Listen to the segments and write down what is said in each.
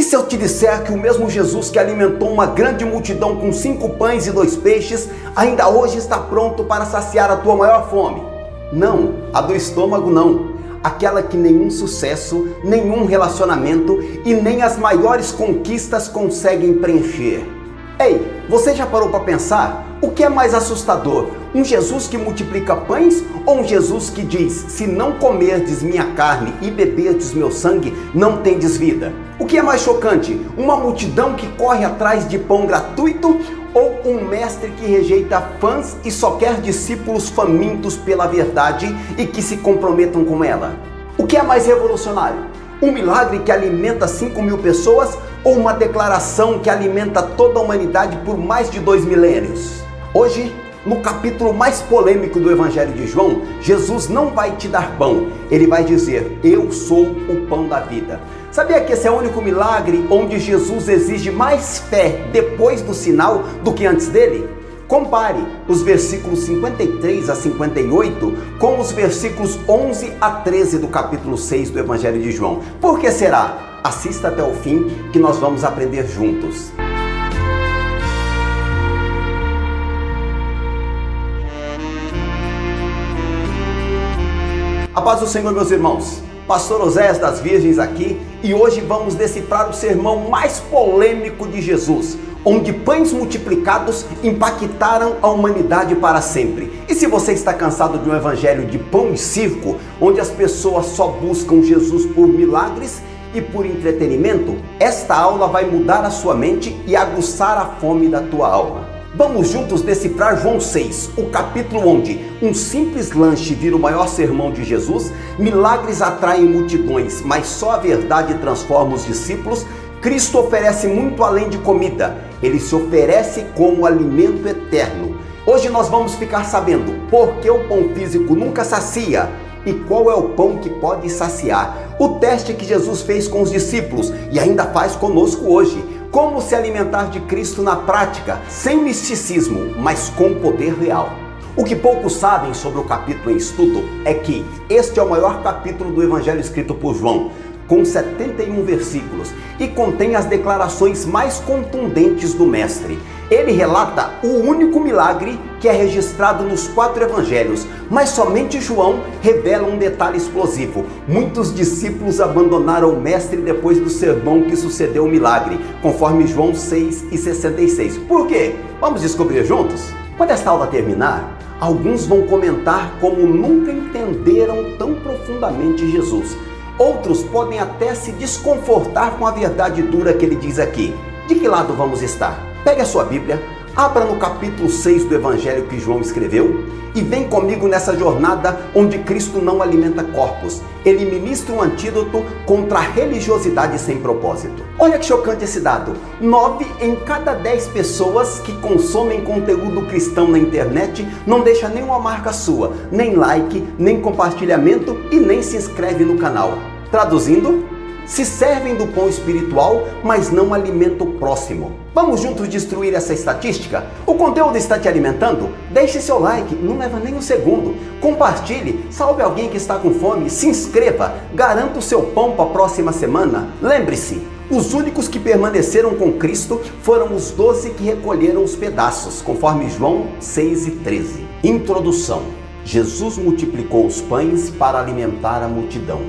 E se eu te disser que o mesmo Jesus que alimentou uma grande multidão com 5 pães e 2 peixes, ainda hoje está pronto para saciar a tua maior fome? Não, a do estômago não. Aquela que nenhum sucesso, nenhum relacionamento e nem as maiores conquistas conseguem preencher. Ei, você já parou para pensar? O que é mais assustador? Um Jesus que multiplica pães ou um Jesus que diz: se não comerdes minha carne e beberdes meu sangue, não tendes vida? O que é mais chocante? Uma multidão que corre atrás de pão gratuito ou um mestre que rejeita fãs e só quer discípulos famintos pela verdade e que se comprometam com ela? O que é mais revolucionário? Um milagre que alimenta 5.000 pessoas ou uma declaração que alimenta toda a humanidade por mais de 2 milênios? Hoje, no capítulo mais polêmico do Evangelho de João, Jesus não vai te dar pão, ele vai dizer: eu sou o pão da vida. Sabia que esse é o único milagre onde Jesus exige mais fé depois do sinal do que antes dele? Compare os versículos 53 a 58 com os versículos 11 a 13 do capítulo 6 do Evangelho de João. Por que será? Assista até o fim que nós vamos aprender juntos. A paz do Senhor, meus irmãos. Pastor Oséias das Virgens aqui, e hoje vamos decifrar o sermão mais polêmico de Jesus, onde pães multiplicados impactaram a humanidade para sempre. E se você está cansado de um evangelho de pão e circo, onde as pessoas só buscam Jesus por milagres e por entretenimento, esta aula vai mudar a sua mente e aguçar a fome da tua alma. Vamos juntos decifrar João 6, o capítulo onde um simples lanche vira o maior sermão de Jesus, milagres atraem multidões, mas só a verdade transforma os discípulos. Cristo oferece muito além de comida, ele se oferece como alimento eterno. Hoje nós vamos ficar sabendo por que o pão físico nunca sacia e qual é o pão que pode saciar. O teste que Jesus fez com os discípulos e ainda faz conosco hoje. Como se alimentar de Cristo na prática, sem misticismo, mas com poder real. O que poucos sabem sobre o capítulo em estudo é que este é o maior capítulo do Evangelho escrito por João, com 71 versículos, e contém as declarações mais contundentes do Mestre. Ele relata o único milagre que é registrado nos 4 evangelhos, mas somente João revela um detalhe explosivo. Muitos discípulos abandonaram o Mestre depois do sermão que sucedeu o milagre, conforme João 6:66. Por quê? Vamos descobrir juntos? Quando esta aula terminar, alguns vão comentar como nunca entenderam tão profundamente Jesus. Outros podem até se desconfortar com a verdade dura que ele diz aqui. De que lado vamos estar? Pegue a sua Bíblia, abra no capítulo 6 do Evangelho que João escreveu e vem comigo nessa jornada onde Cristo não alimenta corpos. Ele ministra um antídoto contra a religiosidade sem propósito. Olha que chocante esse dado. 9 em cada 10 pessoas que consomem conteúdo cristão na internet não deixa nenhuma marca sua, nem like, nem compartilhamento e nem se inscreve no canal. Traduzindo, se servem do pão espiritual, mas não alimentam o próximo. Vamos juntos destruir essa estatística? O conteúdo está te alimentando? Deixe seu like, não leva nem um segundo. Compartilhe, salve alguém que está com fome, se inscreva, garanta o seu pão para a próxima semana. Lembre-se, os únicos que permaneceram com Cristo foram os 12 que recolheram os pedaços, conforme João 6:13. Introdução. Jesus multiplicou os pães para alimentar a multidão,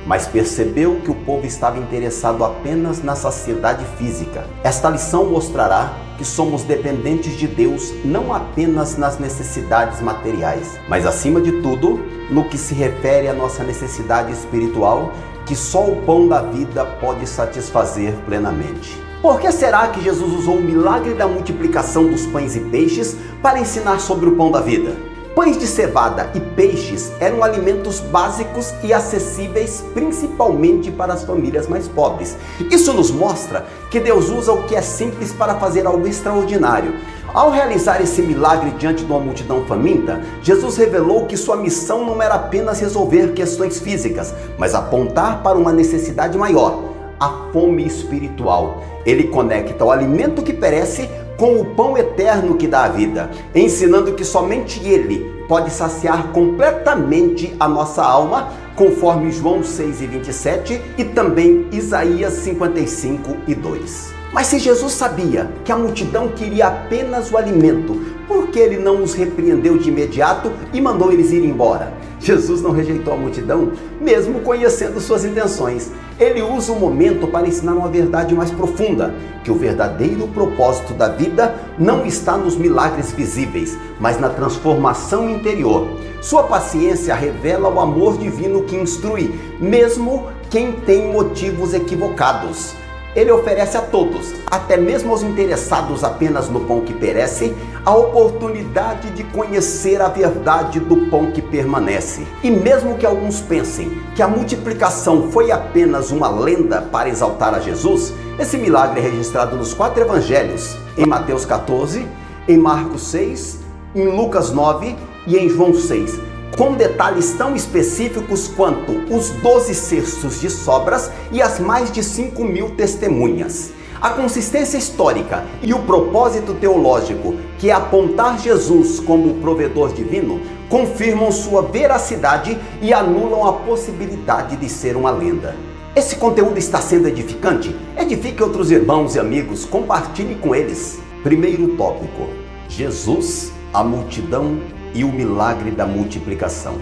mas percebeu que o povo estava interessado apenas na saciedade física. Esta lição mostrará que somos dependentes de Deus não apenas nas necessidades materiais, mas acima de tudo, no que se refere à nossa necessidade espiritual, que só o pão da vida pode satisfazer plenamente. Por que será que Jesus usou o milagre da multiplicação dos pães e peixes para ensinar sobre o pão da vida? Pães de cevada e peixes eram alimentos básicos e acessíveis principalmente para as famílias mais pobres. Isso nos mostra que Deus usa o que é simples para fazer algo extraordinário. Ao realizar esse milagre diante de uma multidão faminta, Jesus revelou que sua missão não era apenas resolver questões físicas, mas apontar para uma necessidade maior, a fome espiritual. Ele conecta o alimento que perece com o pão eterno que dá a vida, ensinando que somente Ele, pode saciar completamente a nossa alma, conforme João 6:27 e também Isaías 55:2. Mas se Jesus sabia que a multidão queria apenas o alimento, por que ele não os repreendeu de imediato e mandou eles ir embora? Jesus não rejeitou a multidão, mesmo conhecendo suas intenções. Ele usa o momento para ensinar uma verdade mais profunda, que o verdadeiro propósito da vida não está nos milagres visíveis, mas na transformação interior. Sua paciência revela o amor divino que instrui, mesmo quem tem motivos equivocados. Ele oferece a todos, até mesmo aos interessados apenas no pão que perece, a oportunidade de conhecer a verdade do pão que permanece. E mesmo que alguns pensem que a multiplicação foi apenas uma lenda para exaltar a Jesus, esse milagre é registrado nos 4 evangelhos, em Mateus 14, em Marcos 6, em Lucas 9 e em João 6. Com detalhes tão específicos quanto os 12 cestos de sobras e as mais de 5.000 testemunhas. A consistência histórica e o propósito teológico, que é apontar Jesus como o provedor divino, confirmam sua veracidade e anulam a possibilidade de ser uma lenda. Esse conteúdo está sendo edificante? Edifique outros irmãos e amigos, compartilhe com eles. Primeiro tópico: Jesus, a multidão e o milagre da multiplicação.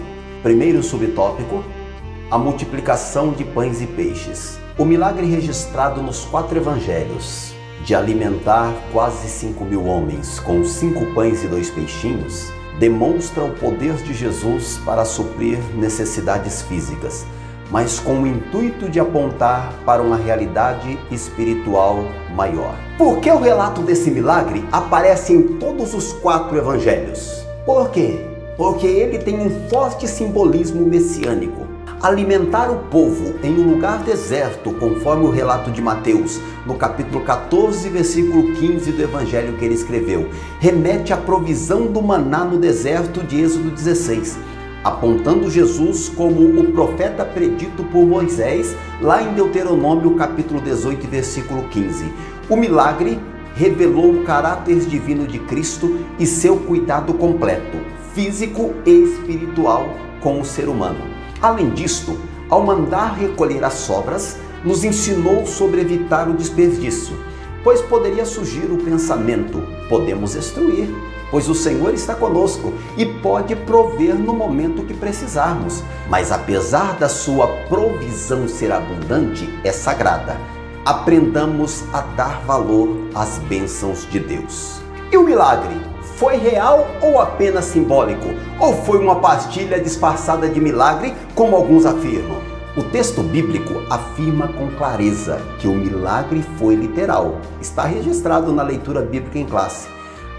Primeiro subtópico: a multiplicação de pães e peixes. O milagre registrado nos 4 evangelhos, de alimentar quase 5.000 homens com 5 pães e 2 peixinhos, demonstra o poder de Jesus para suprir necessidades físicas, mas com o intuito de apontar para uma realidade espiritual maior. Por que o relato desse milagre aparece em todos os 4 evangelhos? Por quê? Porque ele tem um forte simbolismo messiânico. Alimentar o povo em um lugar deserto, conforme o relato de Mateus, no capítulo 14, versículo 15 do evangelho que ele escreveu, remete à provisão do maná no deserto de Êxodo 16, apontando Jesus como o profeta predito por Moisés, lá em Deuteronômio capítulo 18, versículo 15. O milagre revelou o caráter divino de Cristo e seu cuidado completo, físico e espiritual com o ser humano. Além disto, ao mandar recolher as sobras, nos ensinou sobre evitar o desperdício, pois poderia surgir o pensamento: podemos destruir, pois o Senhor está conosco e pode prover no momento que precisarmos. Mas apesar da sua provisão ser abundante, é sagrada. Aprendamos a dar valor às bênçãos de Deus. E o milagre? Foi real ou apenas simbólico? Ou foi uma pastilha disfarçada de milagre, como alguns afirmam? O texto bíblico afirma com clareza que o milagre foi literal. Está registrado na leitura bíblica em classe.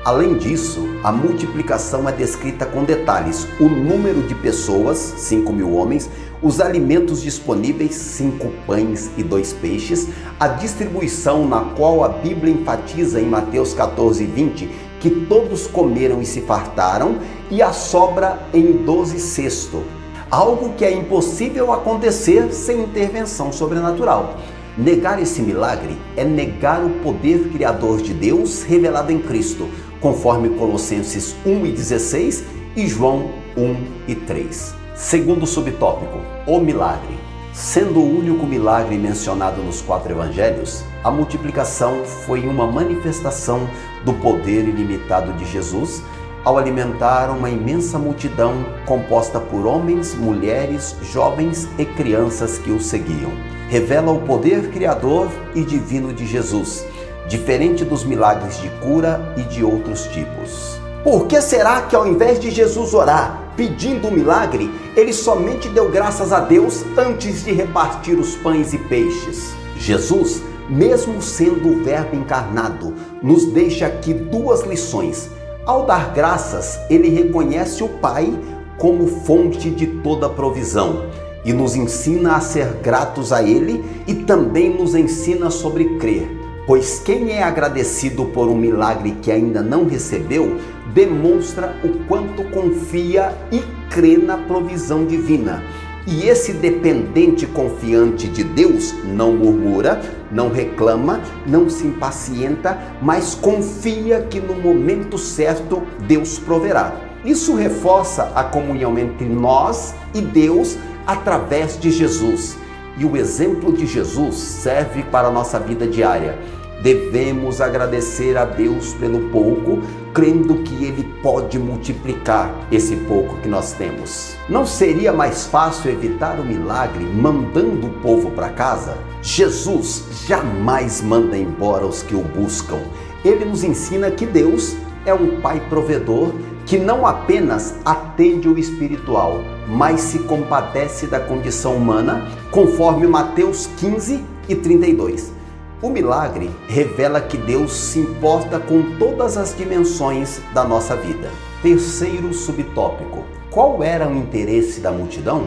Além disso, a multiplicação é descrita com detalhes: o número de pessoas, 5.000 homens, os alimentos disponíveis, 5 pães e 2 peixes, a distribuição na qual a Bíblia enfatiza em Mateus 14:20 que todos comeram e se fartaram, e a sobra em 12 cestos, algo que é impossível acontecer sem intervenção sobrenatural. Negar esse milagre é negar o poder criador de Deus revelado em Cristo, conforme Colossenses 1:16 e João 1:3. Segundo subtópico: o milagre. Sendo o único milagre mencionado nos 4 evangelhos, a multiplicação foi uma manifestação do poder ilimitado de Jesus ao alimentar uma imensa multidão composta por homens, mulheres, jovens e crianças que o seguiam. Revela o poder criador e divino de Jesus, diferente dos milagres de cura e de outros tipos. Por que será que ao invés de Jesus orar pedindo um milagre, ele somente deu graças a Deus antes de repartir os pães e peixes? Jesus, mesmo sendo o Verbo encarnado, nos deixa aqui 2 lições. Ao dar graças, ele reconhece o Pai como fonte de toda provisão e nos ensina a ser gratos a ele, e também nos ensina sobre crer, pois quem é agradecido por um milagre que ainda não recebeu, demonstra o quanto confia e crê na provisão divina. E esse dependente confiante de Deus não murmura, não reclama, não se impacienta, mas confia que no momento certo Deus proverá. Isso reforça a comunhão entre nós e Deus através de Jesus. E o exemplo de Jesus serve para a nossa vida diária. Devemos agradecer a Deus pelo pouco, crendo que Ele pode multiplicar esse pouco que nós temos. Não seria mais fácil evitar o milagre mandando o povo para casa? Jesus jamais manda embora os que o buscam. Ele nos ensina que Deus é um Pai provedor que não apenas atende o espiritual, mas se compadece da condição humana, conforme Mateus 15:32. O milagre revela que Deus se importa com todas as dimensões da nossa vida. Terceiro subtópico: qual era o interesse da multidão?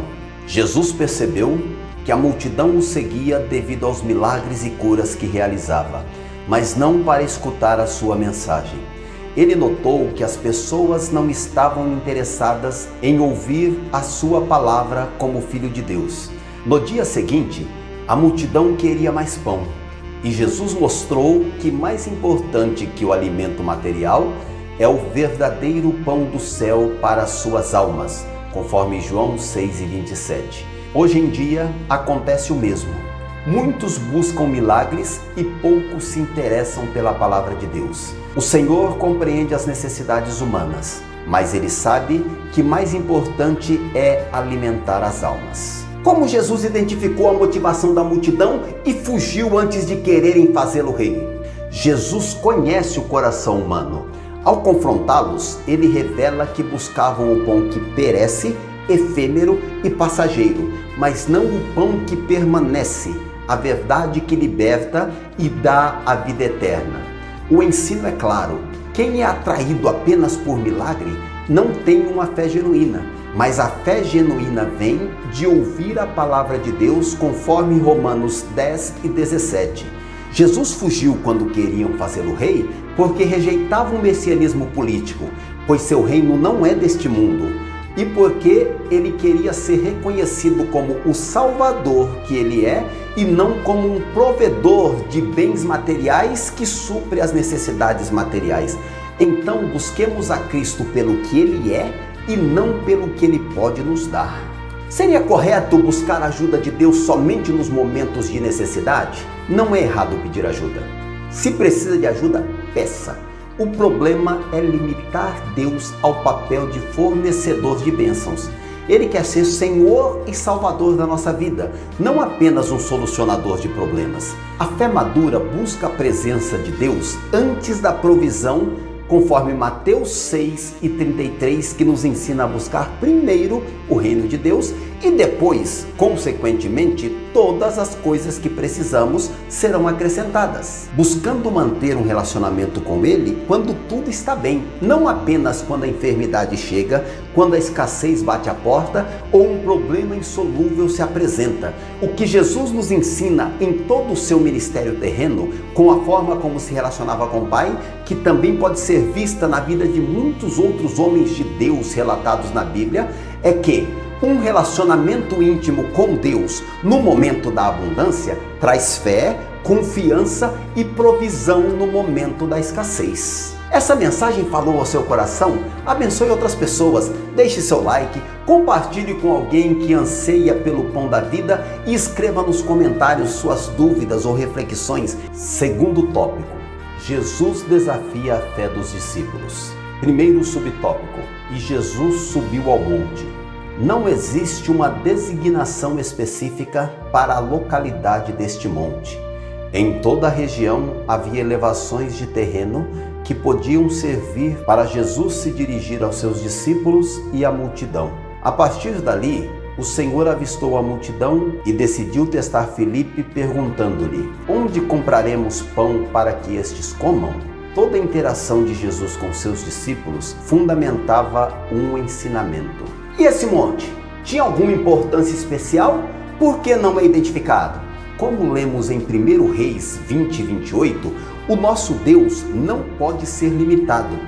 Jesus percebeu que a multidão o seguia devido aos milagres e curas que realizava, mas não para escutar a sua mensagem. Ele notou que as pessoas não estavam interessadas em ouvir a sua palavra como Filho de Deus. No dia seguinte, a multidão queria mais pão. E Jesus mostrou que mais importante que o alimento material é o verdadeiro pão do céu para as suas almas, conforme João 6:27. Hoje em dia acontece o mesmo. Muitos buscam milagres e poucos se interessam pela palavra de Deus. O Senhor compreende as necessidades humanas, mas Ele sabe que mais importante é alimentar as almas. Como Jesus identificou a motivação da multidão e fugiu antes de quererem fazê-lo rei? Jesus conhece o coração humano. Ao confrontá-los, ele revela que buscavam o pão que perece, efêmero e passageiro, mas não o pão que permanece, a verdade que liberta e dá a vida eterna. O ensino é claro: quem é atraído apenas por milagre não tem uma fé genuína. Mas a fé genuína vem de ouvir a palavra de Deus, conforme Romanos 10:17. Jesus fugiu quando queriam fazê-lo rei, porque rejeitavam o messianismo político, pois seu reino não é deste mundo, e porque ele queria ser reconhecido como o Salvador que ele é, e não como um provedor de bens materiais que supre as necessidades materiais. Então busquemos a Cristo pelo que ele é e não pelo que Ele pode nos dar. Seria correto buscar a ajuda de Deus somente nos momentos de necessidade? Não é errado pedir ajuda. Se precisa de ajuda, peça. O problema é limitar Deus ao papel de fornecedor de bênçãos. Ele quer ser Senhor e Salvador da nossa vida, não apenas um solucionador de problemas. A fé madura busca a presença de Deus antes da provisão, conforme Mateus 6:33, que nos ensina a buscar primeiro o reino de Deus e depois, consequentemente, todas as coisas que precisamos serão acrescentadas. Buscando manter um relacionamento com Ele quando tudo está bem, não apenas quando a enfermidade chega, quando a escassez bate à porta ou um problema insolúvel se apresenta. O que Jesus nos ensina em todo o seu ministério terreno, com a forma como se relacionava com o Pai, que também pode ser vista na vida de muitos outros homens de Deus relatados na Bíblia, é que um relacionamento íntimo com Deus no momento da abundância traz fé, confiança e provisão no momento da escassez. Essa mensagem falou ao seu coração? Abençoe outras pessoas, deixe seu like, compartilhe com alguém que anseia pelo pão da vida e escreva nos comentários suas dúvidas ou reflexões. Segundo tópico: Jesus desafia a fé dos discípulos. Primeiro subtópico: e Jesus subiu ao monte. Não existe uma designação específica para a localidade deste monte. Em toda a região havia elevações de terreno que podiam servir para Jesus se dirigir aos seus discípulos e à multidão. A partir dali, o Senhor avistou a multidão e decidiu testar Filipe, perguntando-lhe: onde compraremos pão para que estes comam? Toda a interação de Jesus com seus discípulos fundamentava um ensinamento. E esse monte tinha alguma importância especial? Por que não é identificado? Como lemos em 1 Reis 20:28, o nosso Deus não pode ser limitado.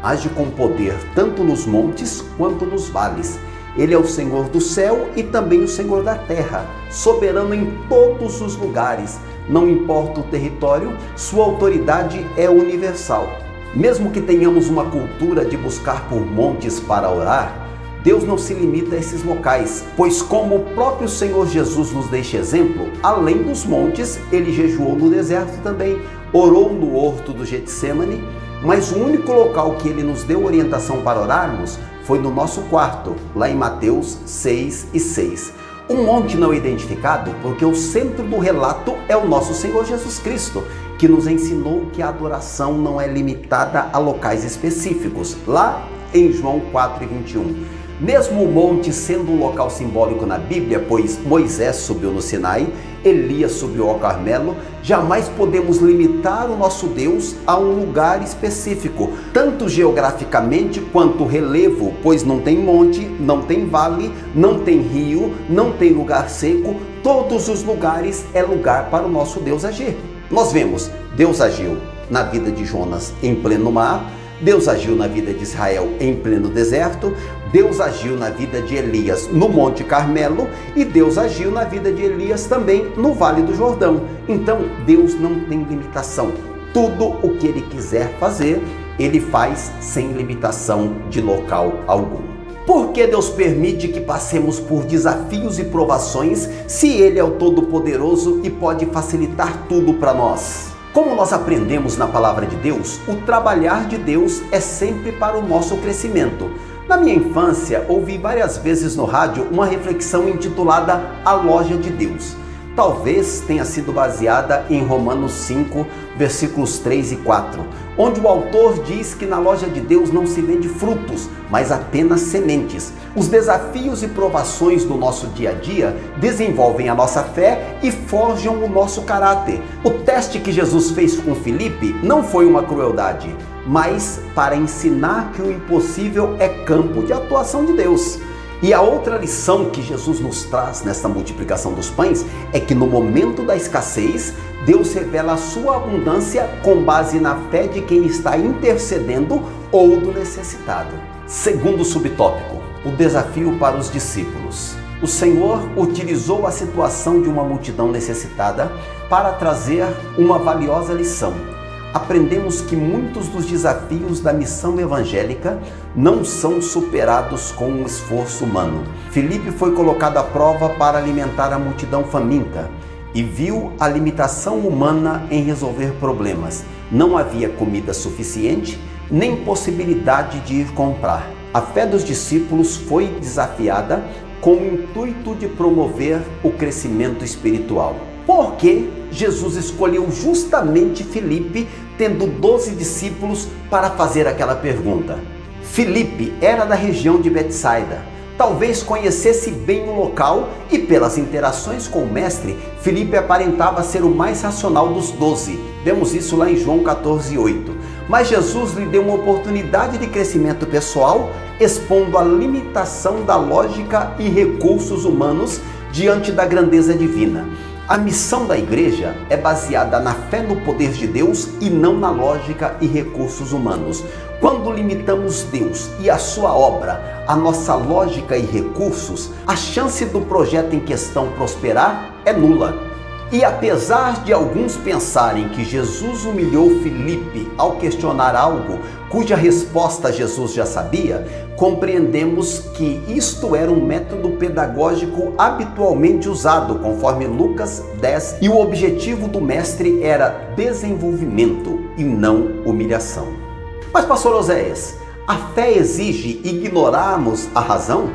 Age com poder tanto nos montes quanto nos vales. Ele é o Senhor do céu e também o Senhor da terra, soberano em todos os lugares. Não importa o território, sua autoridade é universal. Mesmo que tenhamos uma cultura de buscar por montes para orar, Deus não se limita a esses locais, pois como o próprio Senhor Jesus nos deixa exemplo, além dos montes, ele jejuou no deserto também, orou no horto do Getsemane, mas o único local que ele nos deu orientação para orarmos foi no nosso quarto, lá em Mateus 6:6. Um monte não identificado, porque o centro do relato é o nosso Senhor Jesus Cristo, que nos ensinou que a adoração não é limitada a locais específicos, lá em João 4:21. Mesmo o monte sendo um local simbólico na Bíblia, pois Moisés subiu no Sinai, Elias subiu ao Carmelo, jamais podemos limitar o nosso Deus a um lugar específico, tanto geograficamente quanto relevo, pois não tem monte, não tem vale, não tem rio, não tem lugar seco, todos os lugares é lugar para o nosso Deus agir. Nós vemos, Deus agiu na vida de Jonas em pleno mar, Deus agiu na vida de Israel em pleno deserto, Deus agiu na vida de Elias no Monte Carmelo e Deus agiu na vida de Elias também no Vale do Jordão. Então Deus não tem limitação. Tudo o que Ele quiser fazer, Ele faz sem limitação de local algum. Por que Deus permite que passemos por desafios e provações se Ele é o Todo-Poderoso e pode facilitar tudo para nós? Como nós aprendemos na palavra de Deus, o trabalhar de Deus é sempre para o nosso crescimento. Na minha infância, ouvi várias vezes no rádio uma reflexão intitulada A Loja de Deus. Talvez tenha sido baseada em Romanos 5, versículos 3 e 4, onde o autor diz que na loja de Deus não se vende frutos, mas apenas sementes. Os desafios e provações do nosso dia a dia desenvolvem a nossa fé e forjam o nosso caráter. O teste que Jesus fez com Filipe não foi uma crueldade, mas para ensinar que o impossível é campo de atuação de Deus. E a outra lição que Jesus nos traz nesta multiplicação dos pães é que no momento da escassez, Deus revela a sua abundância com base na fé de quem está intercedendo ou do necessitado. Segundo subtópico, o desafio para os discípulos. O Senhor utilizou a situação de uma multidão necessitada para trazer uma valiosa lição. Aprendemos que muitos dos desafios da missão evangélica não são superados com um esforço humano. Filipe foi colocado à prova para alimentar a multidão faminta e viu a limitação humana em resolver problemas. Não havia comida suficiente, nem possibilidade de ir comprar. A fé dos discípulos foi desafiada com o intuito de promover o crescimento espiritual. Por que Jesus escolheu justamente Filipe, tendo 12 discípulos, para fazer aquela pergunta? Filipe era da região de Betsaida, talvez conhecesse bem o local e pelas interações com o mestre, Filipe aparentava ser o mais racional dos 12. Vemos isso lá em João 14:8. Mas Jesus lhe deu uma oportunidade de crescimento pessoal, expondo a limitação da lógica e recursos humanos diante da grandeza divina. A missão da igreja é baseada na fé no poder de Deus e não na lógica e recursos humanos. Quando limitamos Deus e a sua obra à nossa lógica e recursos, a chance do projeto em questão prosperar é nula. E apesar de alguns pensarem que Jesus humilhou Filipe ao questionar algo cuja resposta Jesus já sabia, compreendemos que isto era um método pedagógico habitualmente usado, conforme Lucas 10, e o objetivo do mestre era desenvolvimento e não humilhação. Mas, pastor Oséias, a fé exige ignorarmos a razão?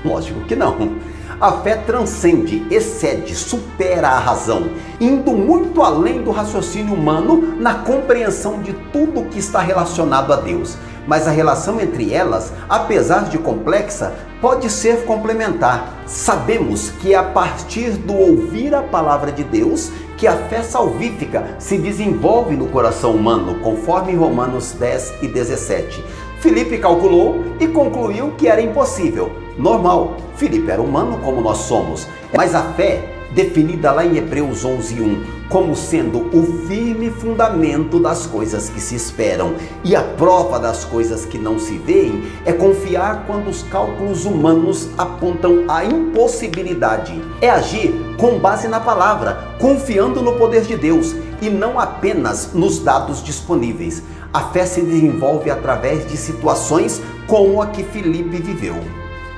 Lógico que não. A fé transcende, excede, supera a razão, indo muito além do raciocínio humano na compreensão de tudo que está relacionado a Deus. Mas a relação entre elas, apesar de complexa, pode ser complementar. Sabemos que é a partir do ouvir a palavra de Deus que a fé salvífica se desenvolve no coração humano, conforme Romanos 10 e 17. Filipe calculou e concluiu que era impossível. Normal, Filipe era humano como nós somos, mas a fé definida lá em Hebreus 11:1, como sendo o firme fundamento das coisas que se esperam e a prova das coisas que não se veem, é confiar quando os cálculos humanos apontam a impossibilidade. É agir com base na palavra, confiando no poder de Deus e não apenas nos dados disponíveis. A fé se desenvolve através de situações como a que Filipe viveu.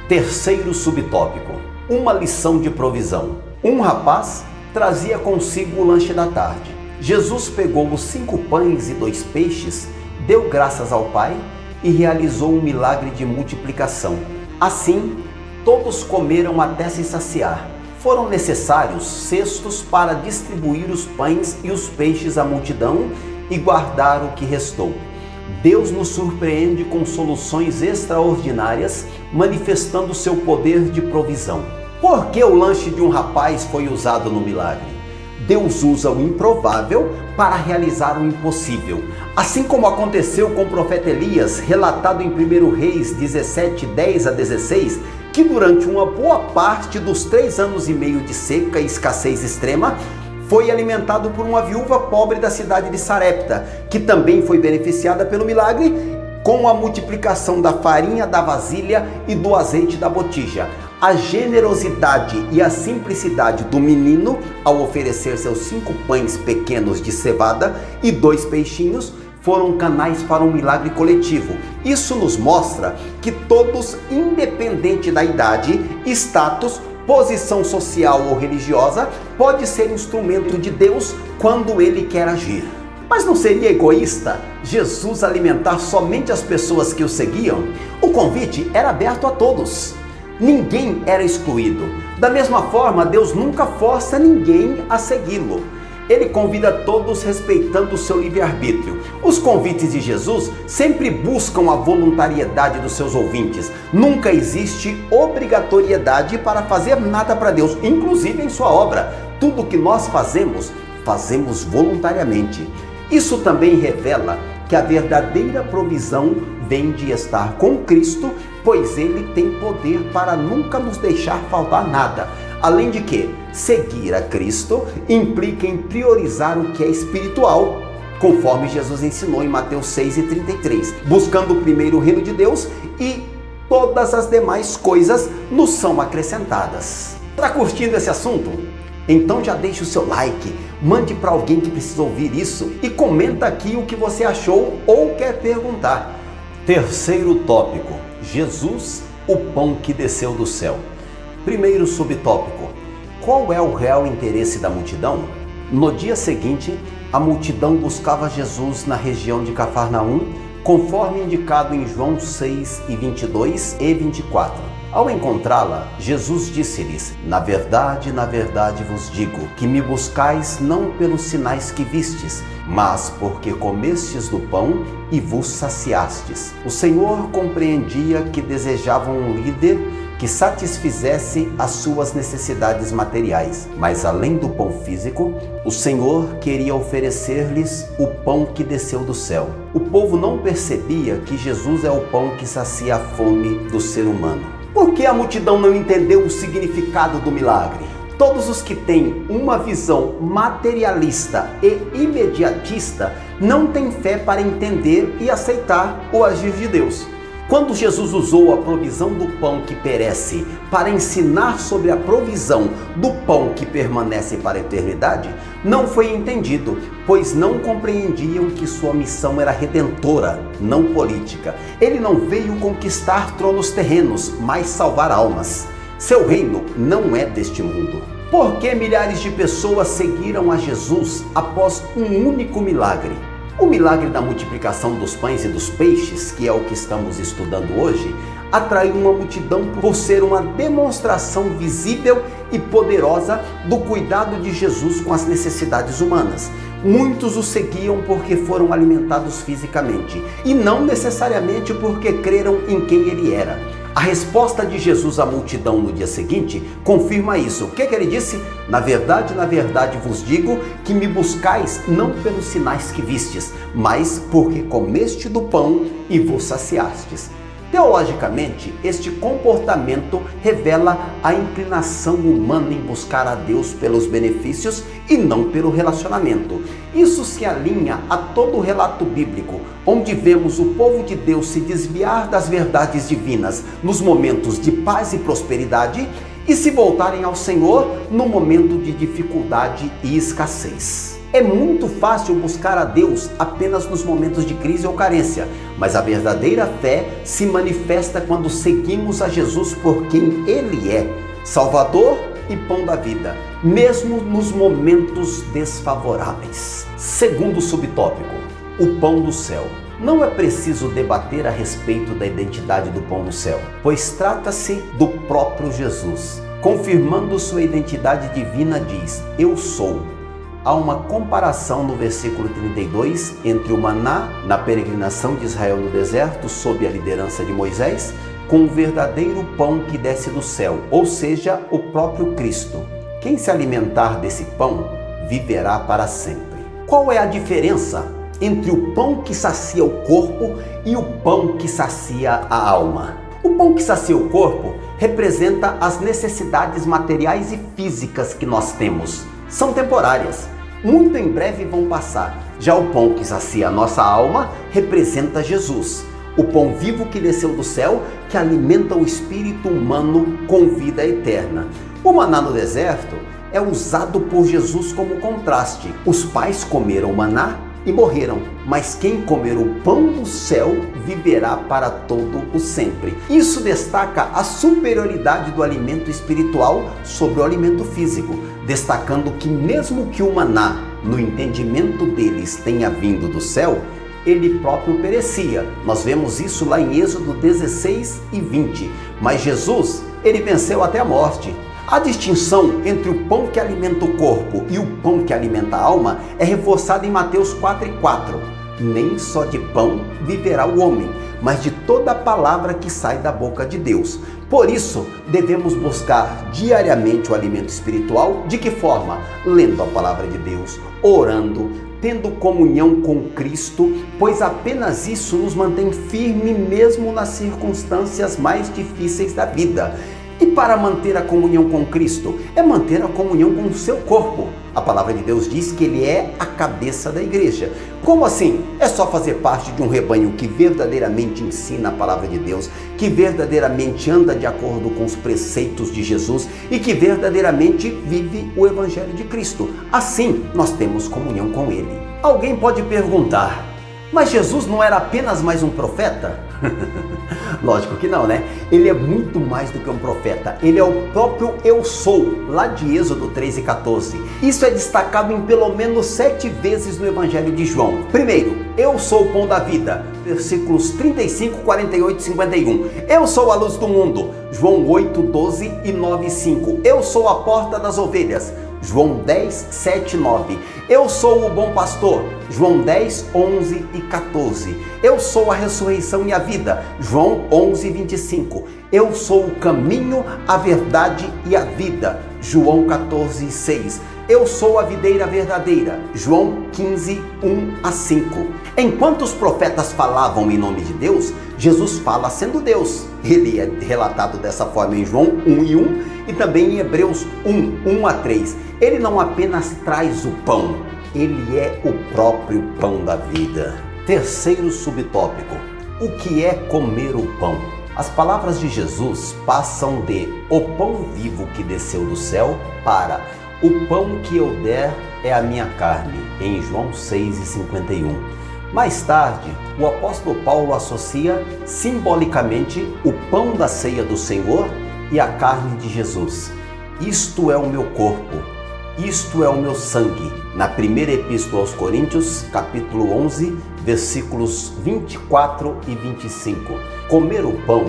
Terceiro subtópico: uma lição de provisão. Um rapaz trazia consigo o lanche da tarde. Jesus pegou os 5 pães e 2 peixes, deu graças ao Pai e realizou um milagre de multiplicação. Assim, todos comeram até se saciar. Foram necessários cestos para distribuir os pães e os peixes à multidão e guardar o que restou. Deus nos surpreende com soluções extraordinárias, manifestando seu poder de provisão. Por que o lanche de um rapaz foi usado no milagre? Deus usa o improvável para realizar o impossível. Assim como aconteceu com o profeta Elias, relatado em 1 Reis 17:10-16, que durante uma boa parte dos 3 anos e meio de seca e escassez extrema, foi alimentado por uma viúva pobre da cidade de Sarepta, que também foi beneficiada pelo milagre com a multiplicação da farinha da vasilha e do azeite da botija. A generosidade e a simplicidade do menino ao oferecer seus 5 pães pequenos de cevada e 2 peixinhos foram canais para um milagre coletivo. Isso nos mostra que todos, independente da idade, status, posição social ou religiosa, pode ser instrumento de Deus quando Ele quer agir. Mas não seria egoísta Jesus alimentar somente as pessoas que o seguiam? O convite era aberto a todos. Ninguém era excluído. Da mesma forma, Deus nunca força ninguém a segui-lo. Ele convida todos respeitando o seu livre-arbítrio. Os convites de Jesus sempre buscam a voluntariedade dos seus ouvintes. Nunca existe obrigatoriedade para fazer nada para Deus, inclusive em sua obra. Tudo que nós fazemos, fazemos voluntariamente. Isso também revela que a verdadeira provisão vem de estar com Cristo, pois Ele tem poder para nunca nos deixar faltar nada. Além de que, seguir a Cristo implica em priorizar o que é espiritual, conforme Jesus ensinou em Mateus 6:33, buscando primeiro o reino de Deus e todas as demais coisas nos são acrescentadas. Está curtindo esse assunto? Então já deixe o seu like, mande para alguém que precisa ouvir isso e comenta aqui o que você achou ou quer perguntar. Terceiro tópico: Jesus, o pão que desceu do céu. Primeiro subtópico: qual é o real interesse da multidão? No dia seguinte, a multidão buscava Jesus na região de Cafarnaum, conforme indicado em João 6:22 e 24. Ao encontrá-la, Jesus disse-lhes: na verdade vos digo, que me buscais não pelos sinais que vistes, mas porque comestes do pão e vos saciastes. O Senhor compreendia que desejavam um líder que satisfizesse as suas necessidades materiais. Mas além do pão físico, o Senhor queria oferecer-lhes o pão que desceu do céu. O povo não percebia que Jesus é o pão que sacia a fome do ser humano. Por que a multidão não entendeu o significado do milagre? Todos os que têm uma visão materialista e imediatista não têm fé para entender e aceitar o agir de Deus. Quando Jesus usou a provisão do pão que perece para ensinar sobre a provisão do pão que permanece para a eternidade, não foi entendido, pois não compreendiam que sua missão era redentora, não política. Ele não veio conquistar tronos terrenos, mas salvar almas. Seu reino não é deste mundo. Por que milhares de pessoas seguiram a Jesus após um único milagre? O milagre da multiplicação dos pães e dos peixes, que é o que estamos estudando hoje, atraiu uma multidão por ser uma demonstração visível e poderosa do cuidado de Jesus com as necessidades humanas. Muitos o seguiam porque foram alimentados fisicamente e não necessariamente porque creram em quem ele era. A resposta de Jesus à multidão no dia seguinte confirma isso. O que ele disse? Na verdade vos digo que me buscais não pelos sinais que vistes, mas porque comeste do pão e vos saciastes. Teologicamente, este comportamento revela a inclinação humana em buscar a Deus pelos benefícios e não pelo relacionamento. Isso se alinha a todo o relato bíblico, onde vemos o povo de Deus se desviar das verdades divinas nos momentos de paz e prosperidade e se voltarem ao Senhor no momento de dificuldade e escassez. É muito fácil buscar a Deus apenas nos momentos de crise ou carência, mas a verdadeira fé se manifesta quando seguimos a Jesus por quem Ele é, Salvador e Pão da vida, mesmo nos momentos desfavoráveis. Segundo subtópico, o pão do céu. Não é preciso debater a respeito da identidade do pão do céu, pois trata-se do próprio Jesus. Confirmando sua identidade divina, diz: Eu sou. Há uma comparação no versículo 32 entre o maná na peregrinação de Israel no deserto, sob a liderança de Moisés, com o verdadeiro pão que desce do céu, ou seja, o próprio Cristo. Quem se alimentar desse pão viverá para sempre. Qual é a diferença entre o pão que sacia o corpo e o pão que sacia a alma? O pão que sacia o corpo representa as necessidades materiais e físicas que nós temos. São temporárias. Muito em breve vão passar. Já o pão que sacia a nossa alma representa Jesus, o pão vivo que desceu do céu, que alimenta o espírito humano com vida eterna. O maná no deserto é usado por Jesus como contraste. Os pais comeram maná e morreram, mas quem comer o pão do céu viverá para todo o sempre. Isso destaca a superioridade do alimento espiritual sobre o alimento físico, destacando que mesmo que o maná, no entendimento deles, tenha vindo do céu, ele próprio perecia. Nós vemos isso lá em Êxodo 16 e 20. Mas Jesus, ele venceu até a morte. A distinção entre o pão que alimenta o corpo e o pão que alimenta a alma é reforçada em Mateus 4:4. Nem só de pão viverá o homem, mas de toda a palavra que sai da boca de Deus. Por isso, devemos buscar diariamente o alimento espiritual. De que forma? Lendo a palavra de Deus, orando, tendo comunhão com Cristo, pois apenas isso nos mantém firme mesmo nas circunstâncias mais difíceis da vida. E para manter a comunhão com Cristo, é manter a comunhão com o seu corpo. A palavra de Deus diz que ele é a cabeça da igreja. Como assim? É só fazer parte de um rebanho que verdadeiramente ensina a palavra de Deus, que verdadeiramente anda de acordo com os preceitos de Jesus e que verdadeiramente vive o Evangelho de Cristo. Assim, nós temos comunhão com ele. Alguém pode perguntar: mas Jesus não era apenas mais um profeta? Lógico que não, né? Ele é muito mais do que um profeta. Ele é o próprio Eu Sou, lá de Êxodo 13:14. Isso é destacado em pelo menos 7 vezes no Evangelho de João. Primeiro, eu sou o pão da vida, versículos 35, 48 e 51. Eu sou a luz do mundo, João 8, 12 e 9 e 5. Eu sou a porta das ovelhas, João 10, 7 e 9. Eu sou o bom pastor, João 10, 11 e 14. Eu sou a ressurreição e a vida, João 11, 25. Eu sou o caminho, a verdade e a vida, João 14, 6. Eu sou a videira verdadeira, João 15, 1 a 5. Enquanto os profetas falavam em nome de Deus, Jesus fala sendo Deus. Ele é relatado dessa forma em João 1 e 1 e também em Hebreus 1, 1 a 3. Ele não apenas traz o pão, ele é o próprio pão da vida. Terceiro subtópico: o que é comer o pão? As palavras de Jesus passam de o pão vivo que desceu do céu para o pão que eu der é a minha carne, em João 6:51. Mais tarde, o apóstolo Paulo associa simbolicamente o pão da ceia do Senhor e a carne de Jesus. Isto é o meu corpo, isto é o meu sangue. Na primeira epístola aos Coríntios, capítulo 11, versículos 24 e 25. Comer o pão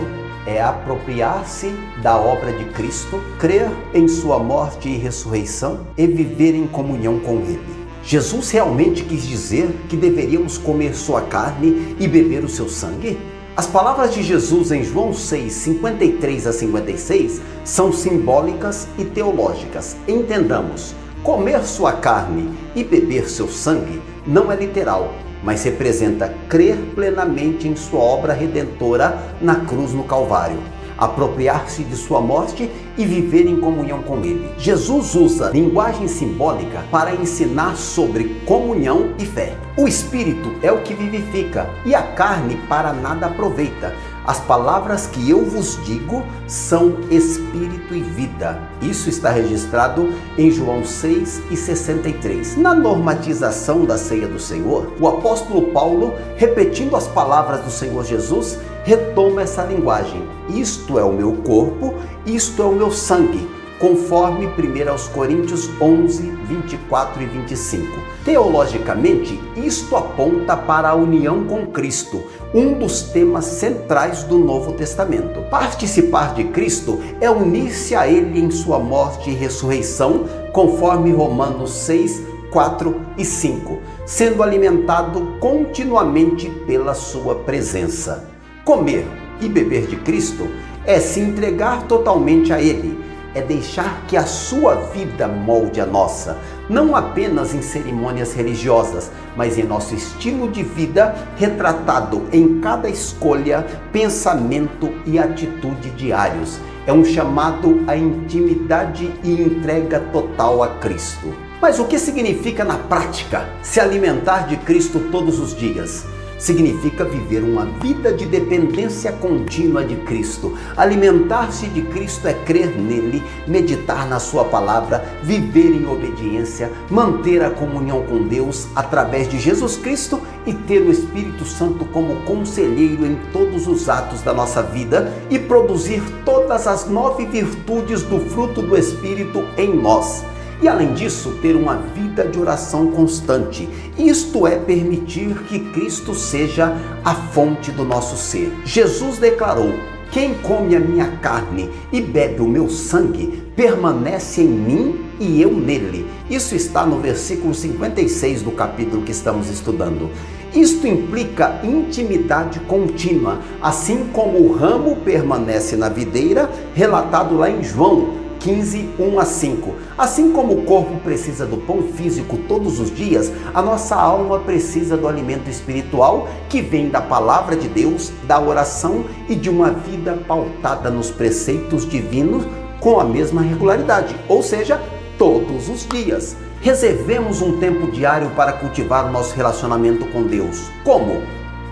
é apropriar-se da obra de Cristo, crer em sua morte e ressurreição e viver em comunhão com Ele. Jesus realmente quis dizer que deveríamos comer sua carne e beber o seu sangue? As palavras de Jesus em João 6, 53 a 56 são simbólicas e teológicas. Entendamos, comer sua carne e beber seu sangue não é literal, mas representa crer plenamente em sua obra redentora na cruz no Calvário, apropriar-se de sua morte e viver em comunhão com ele. Jesus usa linguagem simbólica para ensinar sobre comunhão e fé. O Espírito é o que vivifica e a carne para nada aproveita. As palavras que eu vos digo são espírito e vida. Isso está registrado em João 6:63. Na normatização da ceia do Senhor, o apóstolo Paulo, repetindo as palavras do Senhor Jesus, retoma essa linguagem. Isto é o meu corpo, isto é o meu sangue, conforme 1 Coríntios 11:24 e 25. Teologicamente, isto aponta para a união com Cristo, um dos temas centrais do Novo Testamento. Participar de Cristo é unir-se a Ele em sua morte e ressurreição, conforme Romanos 6:4 e 5, sendo alimentado continuamente pela sua presença. Comer e beber de Cristo é se entregar totalmente a Ele, é deixar que a sua vida molde a nossa, não apenas em cerimônias religiosas, mas em nosso estilo de vida retratado em cada escolha, pensamento e atitude diários. É um chamado à intimidade e entrega total a Cristo. Mas o que significa na prática se alimentar de Cristo todos os dias? Significa viver uma vida de dependência contínua de Cristo. Alimentar-se de Cristo é crer nele, meditar na sua palavra, viver em obediência, manter a comunhão com Deus através de Jesus Cristo e ter o Espírito Santo como conselheiro em todos os atos da nossa vida e produzir todas as 9 virtudes do fruto do Espírito em nós. E além disso, ter uma vida de oração constante. Isto é permitir que Cristo seja a fonte do nosso ser. Jesus declarou: quem come a minha carne e bebe o meu sangue, permanece em mim e eu nele. Isso está no versículo 56 do capítulo que estamos estudando. Isto implica intimidade contínua, assim como o ramo permanece na videira, relatado lá em João 15:1-5. Assim como o corpo precisa do pão físico todos os dias, a nossa alma precisa do alimento espiritual que vem da palavra de Deus, da oração e de uma vida pautada nos preceitos divinos com a mesma regularidade, ou seja, todos os dias. Reservemos um tempo diário para cultivar o nosso relacionamento com Deus. Como?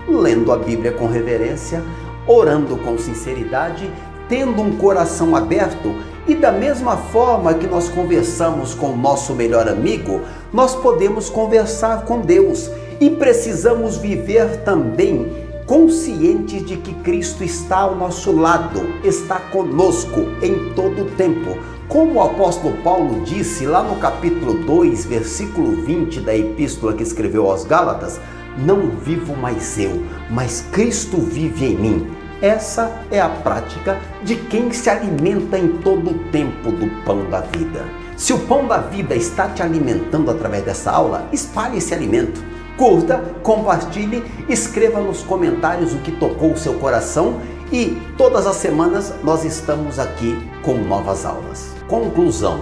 Lendo a Bíblia com reverência, orando com sinceridade, tendo um coração aberto. E da mesma forma que nós conversamos com o nosso melhor amigo, nós podemos conversar com Deus e precisamos viver também conscientes de que Cristo está ao nosso lado, está conosco em todo o tempo. Como o apóstolo Paulo disse lá no capítulo 2, versículo 20 da epístola que escreveu aos Gálatas: não vivo mais eu, mas Cristo vive em mim. Essa é a prática de quem se alimenta em todo o tempo do pão da vida. Se o pão da vida está te alimentando através dessa aula, espalhe esse alimento. Curta, compartilhe, escreva nos comentários o que tocou o seu coração e todas as semanas nós estamos aqui com novas aulas. Conclusão: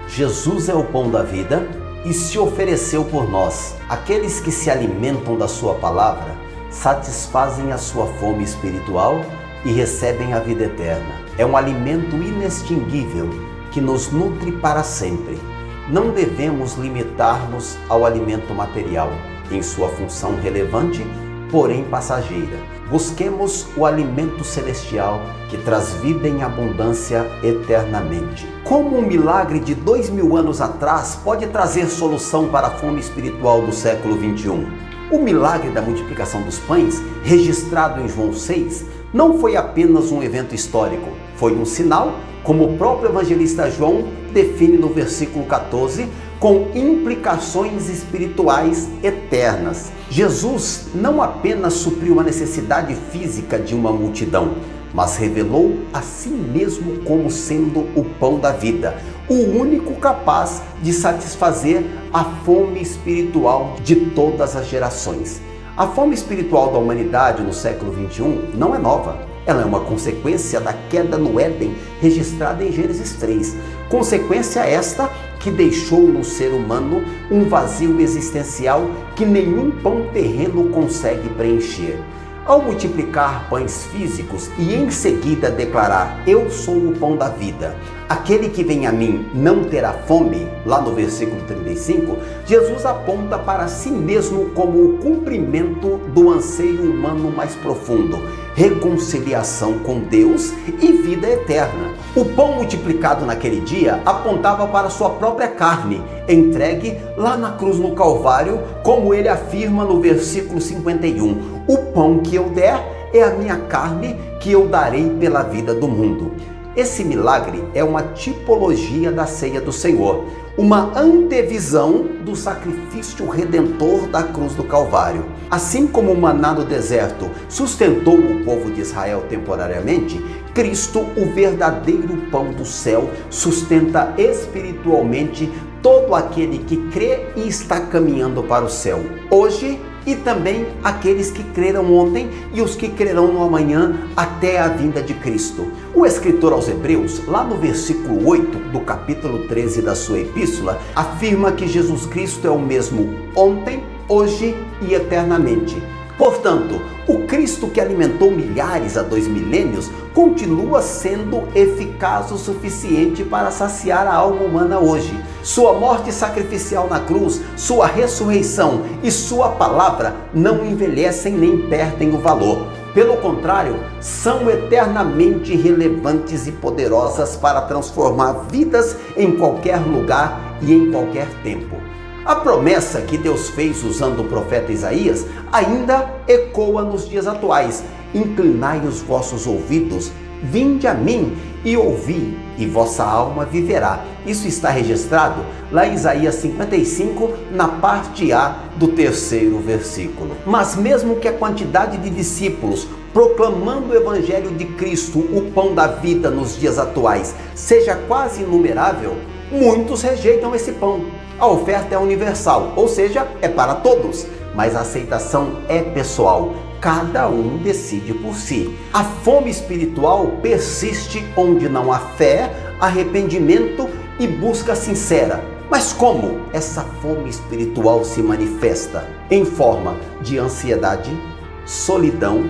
Jesus é o pão da vida e se ofereceu por nós. Aqueles que se alimentam da sua palavra satisfazem a sua fome espiritual e recebem a vida eterna. É um alimento inextinguível que nos nutre para sempre. Não devemos limitar-nos ao alimento material, em sua função relevante, porém passageira. Busquemos o alimento celestial que traz vida em abundância eternamente. Como um milagre de 2000 anos atrás pode trazer solução para a fome espiritual do século 21? O milagre da multiplicação dos pães, registrado em João 6, não foi apenas um evento histórico, foi um sinal, como o próprio evangelista João define no versículo 14, com implicações espirituais eternas. Jesus não apenas supriu a necessidade física de uma multidão, mas revelou a si mesmo como sendo o pão da vida, o único capaz de satisfazer a fome espiritual de todas as gerações. A fome espiritual da humanidade no século 21 não é nova. Ela é uma consequência da queda no Éden, registrada em Gênesis 3. Consequência esta que deixou no ser humano um vazio existencial que nenhum pão terreno consegue preencher. Ao multiplicar pães físicos e em seguida declarar: eu sou o pão da vida, aquele que vem a mim não terá fome, lá no versículo 35, Jesus aponta para si mesmo como o cumprimento do anseio humano mais profundo: reconciliação com Deus e vida eterna. O pão multiplicado naquele dia apontava para sua própria carne, entregue lá na cruz no Calvário, como ele afirma no versículo 51. O pão que eu der é a minha carne que eu darei pela vida do mundo. Esse milagre é uma tipologia da ceia do Senhor, uma antevisão do sacrifício redentor da cruz do Calvário. Assim como o maná no deserto sustentou o povo de Israel temporariamente, Cristo, o verdadeiro pão do céu, sustenta espiritualmente todo aquele que crê e está caminhando para o céu, hoje e também aqueles que creram ontem e os que crerão no amanhã até a vinda de Cristo. O escritor aos Hebreus, lá no versículo 8 do capítulo 13 da sua epístola, afirma que Jesus Cristo é o mesmo ontem, hoje e eternamente. Portanto, o Cristo que alimentou milhares há 2 milênios continua sendo eficaz o suficiente para saciar a alma humana hoje. Sua morte sacrificial na cruz, sua ressurreição e sua palavra não envelhecem nem perdem o valor. Pelo contrário, são eternamente relevantes e poderosas para transformar vidas em qualquer lugar e em qualquer tempo. A promessa que Deus fez usando o profeta Isaías ainda ecoa nos dias atuais: inclinai os vossos ouvidos, vinde a mim e ouvi, e vossa alma viverá. Isso está registrado lá em Isaías 55, na parte A do 3º versículo. Mas mesmo que a quantidade de discípulos proclamando o Evangelho de Cristo, o pão da vida, nos dias atuais, seja quase inumerável, muitos rejeitam esse pão. A oferta é universal, ou seja, é para todos, mas a aceitação é pessoal. Cada um decide por si. A fome espiritual persiste onde não há fé, arrependimento e busca sincera. Mas como essa fome espiritual se manifesta? Em forma de ansiedade, solidão,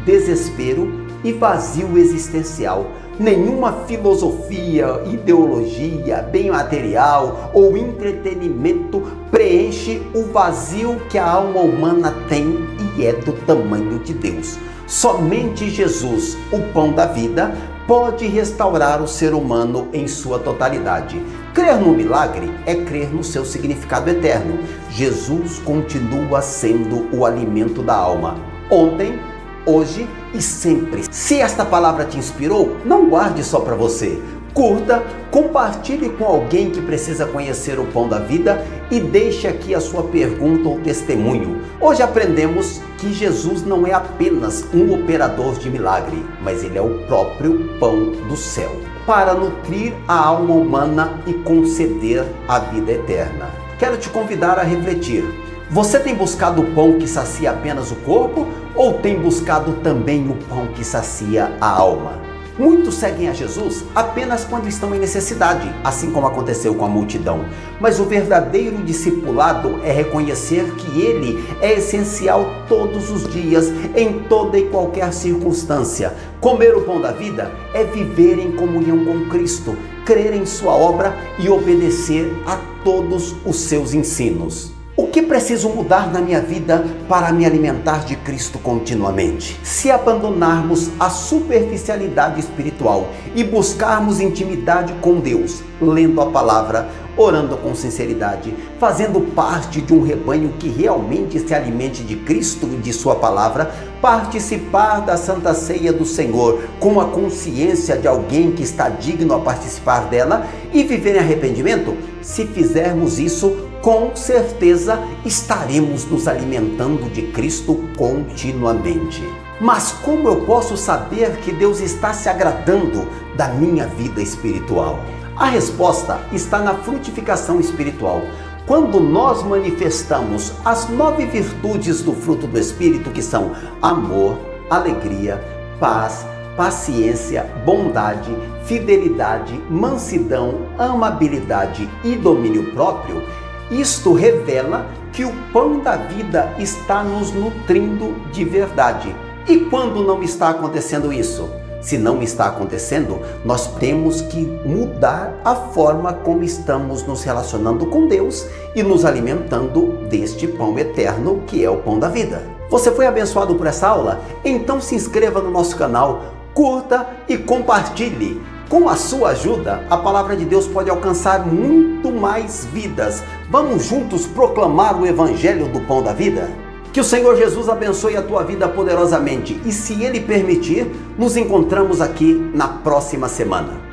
desespero e vazio existencial. Nenhuma filosofia, ideologia, bem material ou entretenimento preenche o vazio que a alma humana tem e é do tamanho de Deus. Somente Jesus, o pão da vida, pode restaurar o ser humano em sua totalidade. Crer no milagre é crer no seu significado eterno. Jesus continua sendo o alimento da alma, ontem, hoje e sempre. Se esta palavra te inspirou, não guarde só para você. Curta, compartilhe com alguém que precisa conhecer o pão da vida e deixe aqui a sua pergunta ou testemunho. Hoje aprendemos que Jesus não é apenas um operador de milagre, mas ele é o próprio pão do céu, para nutrir a alma humana e conceder a vida eterna. Quero te convidar a refletir. Você tem buscado o pão que sacia apenas o corpo ou tem buscado também o pão que sacia a alma? Muitos seguem a Jesus apenas quando estão em necessidade, assim como aconteceu com a multidão. Mas o verdadeiro discipulado é reconhecer que Ele é essencial todos os dias, em toda e qualquer circunstância. Comer o pão da vida é viver em comunhão com Cristo, crer em sua obra e obedecer a todos os seus ensinos. O que preciso mudar na minha vida para me alimentar de Cristo continuamente? Se abandonarmos a superficialidade espiritual e buscarmos intimidade com Deus, lendo a palavra, orando com sinceridade, fazendo parte de um rebanho que realmente se alimente de Cristo e de sua palavra, participar da Santa Ceia do Senhor com a consciência de alguém que está digno a participar dela e viver em arrependimento, se fizermos isso, com certeza estaremos nos alimentando de Cristo continuamente. Mas como eu posso saber que Deus está se agradando da minha vida espiritual? A resposta está na frutificação espiritual. Quando nós manifestamos as 9 virtudes do fruto do Espírito, que são amor, alegria, paz, paciência, bondade, fidelidade, mansidão, amabilidade e domínio próprio, isto revela que o pão da vida está nos nutrindo de verdade. E quando não está acontecendo isso? Se não está acontecendo, nós temos que mudar a forma como estamos nos relacionando com Deus e nos alimentando deste pão eterno que é o pão da vida. Você foi abençoado por essa aula? Então se inscreva no nosso canal, curta e compartilhe. Com a sua ajuda, a palavra de Deus pode alcançar muito mais vidas. Vamos juntos proclamar o evangelho do pão da vida? Que o Senhor Jesus abençoe a tua vida poderosamente e, se Ele permitir, nos encontramos aqui na próxima semana.